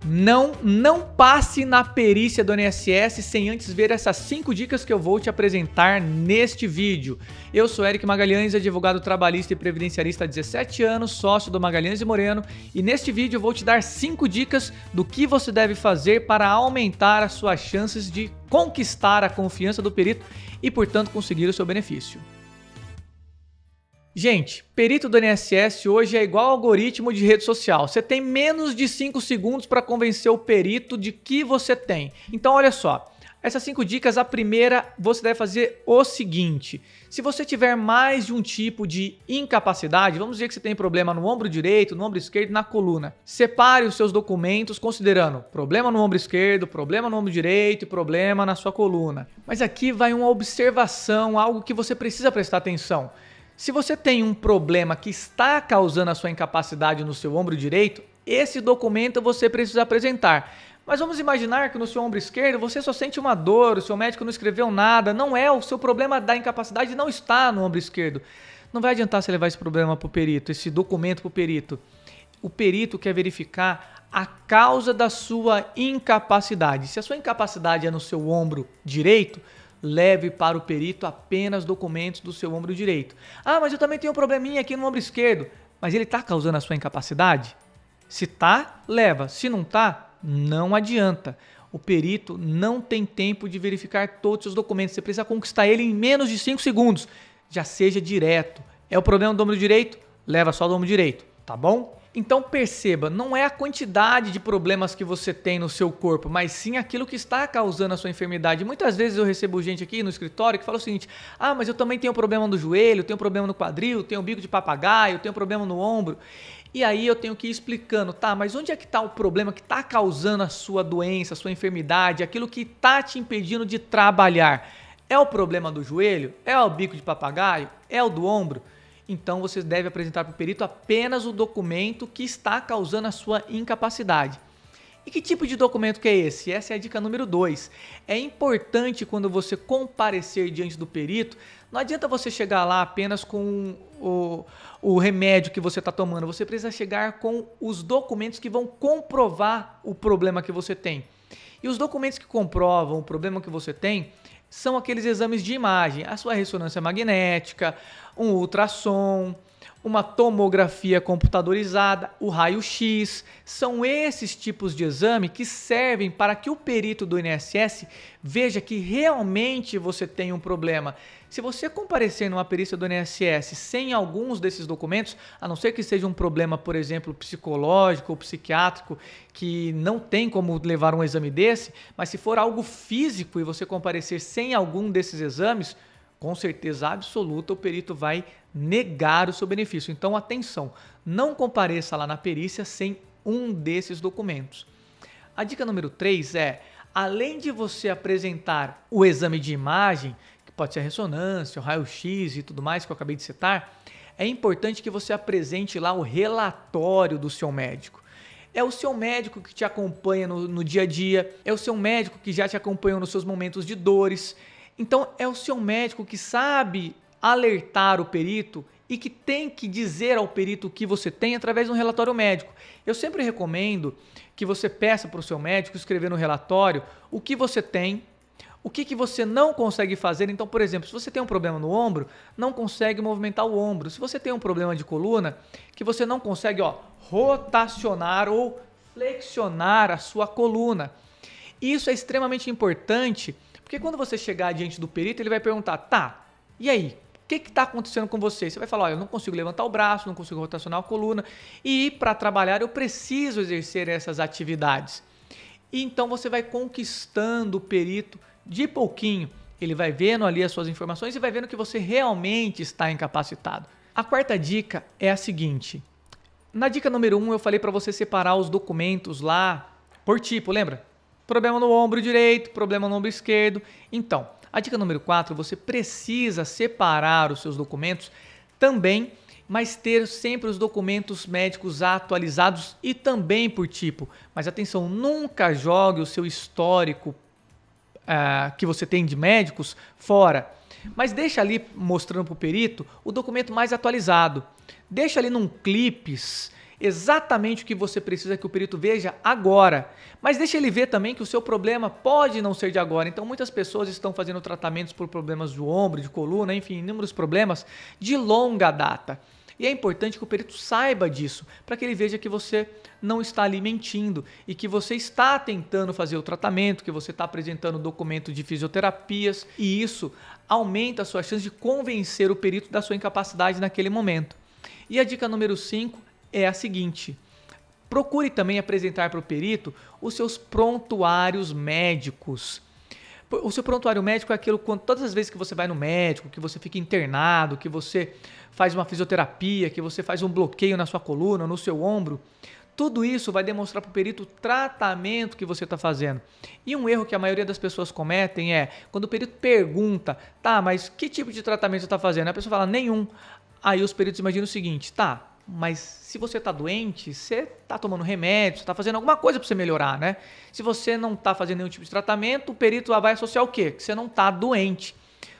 Não passe na perícia do INSS sem antes ver essas 5 dicas que eu vou te apresentar neste vídeo. Eu sou Eric Magalhães, advogado trabalhista e previdenciarista há 17 anos, sócio do Magalhães e Moreno, e neste vídeo eu vou te dar 5 dicas do que você deve fazer para aumentar as suas chances de conquistar a confiança do perito e, portanto, conseguir o seu benefício. Gente, perito do INSS hoje é igual ao algoritmo de rede social. Você tem menos de 5 segundos para convencer o perito de que você tem. Então, olha só. Essas 5 dicas, a primeira, você deve fazer o seguinte. Se você tiver mais de um tipo de incapacidade, vamos dizer que você tem problema no ombro direito, no ombro esquerdo, na coluna. Separe os seus documentos considerando problema no ombro esquerdo, problema no ombro direito e problema na sua coluna. Mas aqui vai uma observação, algo que você precisa prestar atenção. Se você tem um problema que está causando a sua incapacidade no seu ombro direito, esse documento você precisa apresentar. Mas vamos imaginar que no seu ombro esquerdo você só sente uma dor, o seu médico não escreveu nada, não é o seu problema da incapacidade, não está no ombro esquerdo. Não vai adiantar você levar esse problema para o perito, esse documento para o perito. O perito quer verificar a causa da sua incapacidade. Se a sua incapacidade é no seu ombro direito, leve para o perito apenas documentos do seu ombro direito. Ah, mas eu também tenho um probleminha aqui no ombro esquerdo. Mas ele está causando a sua incapacidade? Se tá, leva. Se não tá, não adianta. O perito não tem tempo de verificar todos os seus documentos. Você precisa conquistar ele em menos de 5 segundos. Já seja direto. É o problema do ombro direito? Leva só do ombro direito, tá bom? Então perceba, não é a quantidade de problemas que você tem no seu corpo, mas sim aquilo que está causando a sua enfermidade. Muitas vezes eu recebo gente aqui no escritório que fala o seguinte: ah, mas eu também tenho problema no joelho, tenho problema no quadril, tenho bico de papagaio, tenho problema no ombro. E aí eu tenho que ir explicando, tá, mas onde é que está o problema que está causando a sua doença, a sua enfermidade, aquilo que está te impedindo de trabalhar? É o problema do joelho? É o bico de papagaio? É o do ombro? Então você deve apresentar para o perito apenas o documento que está causando a sua incapacidade. E que tipo de documento que é esse? Essa é a dica número 2. É importante quando você comparecer diante do perito, não adianta você chegar lá apenas com o remédio que você está tomando, você precisa chegar com os documentos que vão comprovar o problema que você tem. E os documentos que comprovam o problema que você tem são aqueles exames de imagem, a sua ressonância magnética, um ultrassom, uma tomografia computadorizada, o raio-x. São esses tipos de exame que servem para que o perito do INSS veja que realmente você tem um problema. Se você comparecer numa perícia do INSS sem alguns desses documentos, a não ser que seja um problema, por exemplo, psicológico ou psiquiátrico, que não tem como levar um exame desse, mas se for algo físico e você comparecer sem algum desses exames, com certeza absoluta o perito vai negar o seu benefício. Então, atenção, não compareça lá na perícia sem um desses documentos. A dica número 3 é, além de você apresentar o exame de imagem, que pode ser a ressonância, o raio-x e tudo mais que eu acabei de citar, é importante que você apresente lá o relatório do seu médico. É o seu médico que te acompanha no dia a dia, é o seu médico que já te acompanhou nos seus momentos de dores. Então, é o seu médico que sabe alertar o perito e que tem que dizer ao perito o que você tem através de um relatório médico. Eu sempre recomendo que você peça para o seu médico escrever no relatório o que você tem, o que você não consegue fazer. Então, por exemplo, se você tem um problema no ombro, não consegue movimentar o ombro. Se você tem um problema de coluna, que você não consegue rotacionar ou flexionar a sua coluna. Isso é extremamente importante, porque quando você chegar diante do perito, ele vai perguntar, tá, e aí? O que está acontecendo com você? Você vai falar, eu não consigo levantar o braço, não consigo rotacionar a coluna e para trabalhar eu preciso exercer essas atividades. E então você vai conquistando o perito de pouquinho. Ele vai vendo ali as suas informações e vai vendo que você realmente está incapacitado. A quarta dica é a seguinte. Na dica número 1 eu falei para você separar os documentos lá por tipo, lembra? Problema no ombro direito, problema no ombro esquerdo. Então, a dica número 4, você precisa separar os seus documentos também, mas ter sempre os documentos médicos atualizados e também por tipo. Mas atenção, nunca jogue o seu histórico que você tem de médicos fora. Mas deixa ali mostrando para o perito o documento mais atualizado. Deixa ali num clips exatamente o que você precisa que o perito veja agora. Mas deixa ele ver também que o seu problema pode não ser de agora. Então muitas pessoas estão fazendo tratamentos por problemas de ombro, de coluna, enfim, inúmeros problemas de longa data. E é importante que o perito saiba disso, para que ele veja que você não está ali mentindo e que você está tentando fazer o tratamento, que você está apresentando documento de fisioterapias, e isso aumenta a sua chance de convencer o perito da sua incapacidade naquele momento. E a dica número 5 é a seguinte: procure também apresentar para o perito os seus prontuários médicos. O seu prontuário médico é aquilo quando todas as vezes que você vai no médico, que você fica internado, que você faz uma fisioterapia, que você faz um bloqueio na sua coluna, no seu ombro, tudo isso vai demonstrar para o perito o tratamento que você está fazendo. E um erro que a maioria das pessoas cometem é quando o perito pergunta, tá, mas que tipo de tratamento você está fazendo? A pessoa fala, nenhum. Aí os peritos imaginam o seguinte, tá, mas se você está doente, você está tomando remédio, você está fazendo alguma coisa para você melhorar, né? Se você não está fazendo nenhum tipo de tratamento, o perito vai associar o quê? Que você não está doente.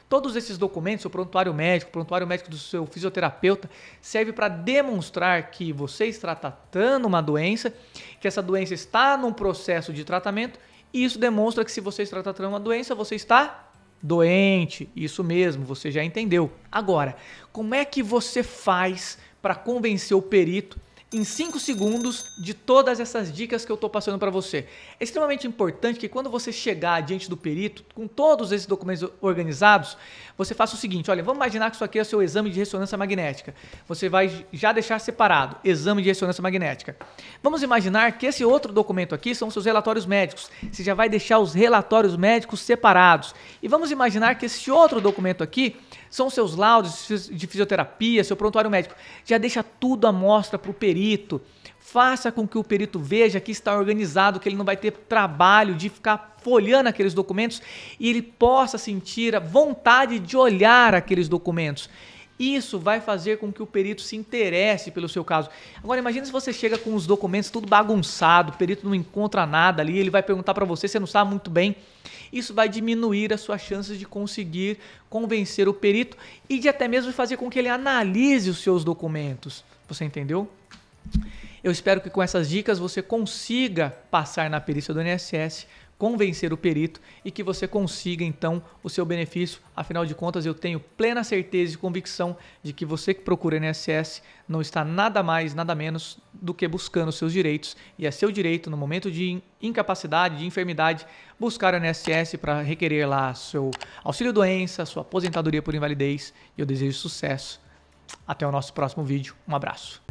Todos esses documentos, o prontuário médico do seu fisioterapeuta, serve para demonstrar que você está tratando uma doença, que essa doença está num processo de tratamento, e isso demonstra que se você está tratando uma doença, você está doente. Isso mesmo, você já entendeu. Agora, como é que você faz para convencer o perito em 5 segundos de todas essas dicas que eu estou passando para você? É extremamente importante que quando você chegar diante do perito, com todos esses documentos organizados, você faça o seguinte, olha, vamos imaginar que isso aqui é o seu exame de ressonância magnética. Você vai já deixar separado, exame de ressonância magnética. Vamos imaginar que esse outro documento aqui são os seus relatórios médicos. Você já vai deixar os relatórios médicos separados. E vamos imaginar que esse outro documento aqui são os seus laudos de fisioterapia, seu prontuário médico. Já deixa tudo à mostra para o perito. Faça com que o perito veja que está organizado, que ele não vai ter trabalho de ficar folhando aqueles documentos e ele possa sentir a vontade de olhar aqueles documentos. Isso vai fazer com que o perito se interesse pelo seu caso. Agora imagine se você chega com os documentos tudo bagunçado, o perito não encontra nada ali, ele vai perguntar para você, você não sabe muito bem. Isso vai diminuir as suas chances de conseguir convencer o perito e de até mesmo fazer com que ele analise os seus documentos. Você entendeu? Eu espero que com essas dicas você consiga passar na perícia do INSS, convencer o perito e que você consiga então o seu benefício. Afinal de contas, eu tenho plena certeza e convicção de que você que procura o INSS não está nada mais, nada menos do que buscando os seus direitos. E é seu direito, no momento de incapacidade, de enfermidade, buscar o INSS para requerer lá seu auxílio-doença, sua aposentadoria por invalidez. E eu desejo sucesso. Até o nosso próximo vídeo. Um abraço.